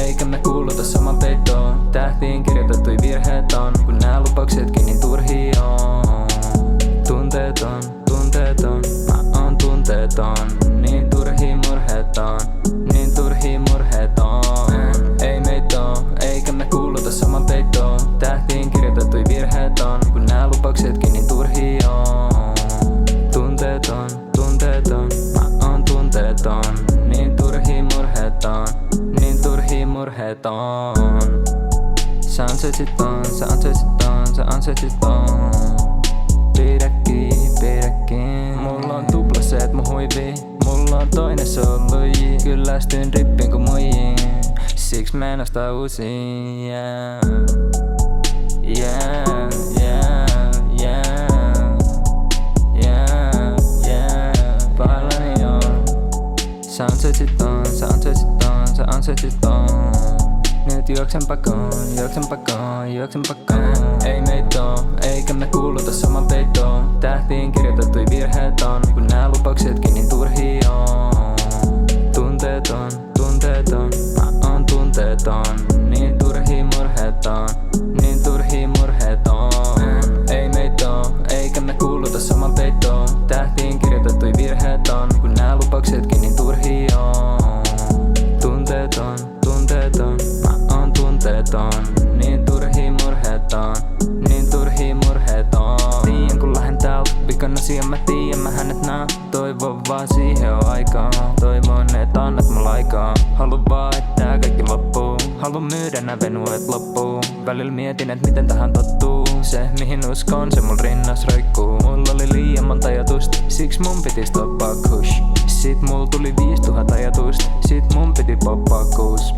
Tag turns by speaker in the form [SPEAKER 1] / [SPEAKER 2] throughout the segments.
[SPEAKER 1] eikä me kuuluta saman peittoon. Tähtiin kirjoitettui virheet on, kun nää lupauksetkin niin turhia on. Tunteeton, tunteeton, mä oon tunteeton. Niin turhia murheeton, niin turhia murheeton. Ei meitä oo, eikä me kuuluta saman peittoon. Tähtiin kirjoitettui virheet on, kun nää lupauksetkin niin turhia on. Tunteeton, tunteeton, mä oon tunteeton. Niin turhia murheeton, niin turhia murheeton. Sä ansaitsit ton, sä ansaitsit ton, sä ansaitsit ton. Pidä kiinni, mulla on tuplaseet mun huivi. Mulla on toinen soluji, kyllästyn rippiin ku muijiin. Siks mä en osta uusia, yeah. Yeah, yeah, yeah. Yeah, yeah, pahoillani on. Sä ansaitsit ton, sä ansaitsit ton, sä ansaitsit ton. Nyt juoksen pakoon, juoksen pakoon, juoksen pakoon. Ei meitä oo, eikä me kuuluta saman peittoon. Tähtiin kirjoitettui virheet on, kun nää lupauksetkin niin turhia on. Tunteeton, tunteeton, mä oon tunteeton. Niin turhia murheeton, niin turhia murheeton. Ei meitä oo, eikä me kuuluta saman peittoon. Tähtiin kirjoitettui virheet on, kun nää lupauksetkin niin turhia on. Tunteeton, tunteeton, mä oon tunteeton. Niin turhia murheeton, niin turhia murheeton. Tiiän kun lähden täältä, vikan asian mä tiiän, mä hänet näen. Toivon vaan siihen on aikaa, toivon et annat mulla aikaa. Haluan vaan et tää kaikki loppuu, haluan myydä nää venuet loppuun. Välillä mietin et miten tähän tottuu, se mihin uskon se mul rinnas roikkuu. Mulla oli liian monta ajatusta, siks mun piti stoppaa kush. Sit mul tuli 5000 ajatusta, sit mun piti poppaa kuus.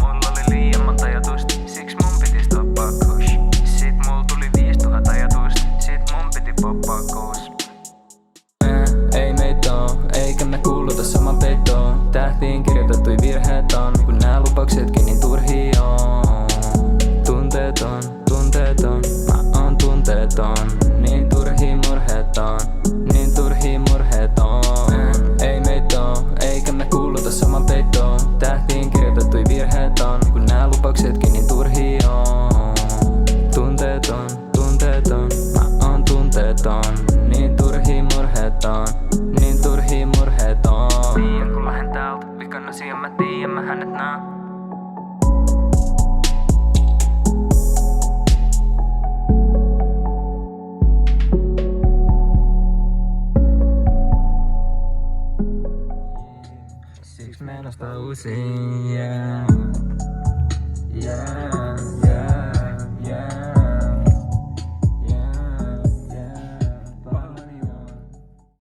[SPEAKER 1] Mulla oli liian monta ajatusta, siks mun piti stoppaa kush. Sit mul tuli 5000 ajatusta, sit mun piti poppaa kuus. Ei meitä oo, eikä me kuuluta saman peittoon. Tähtiin kirjoitettui virheet on, kun nää lupauksetkin niin turhia on. Tunteeton, tunteeton, mä oon tunteeton. Niin turhia murheeton, niin turhia murheeton. Ei meitä oo, eikä me kuuluta saman peittoon. Tähtiin kirjoitettui virheet on, kun nää lupauksetkin niin turhia on. Tunteeton, tunteeton, mä oon tunteeton. Niin turhia murheeton, niin turhia murheeton. Tiiän kun lähden täältä, vikan asian mä tiiän, mä hänet näen. Siks mä en osta uusia, yeah.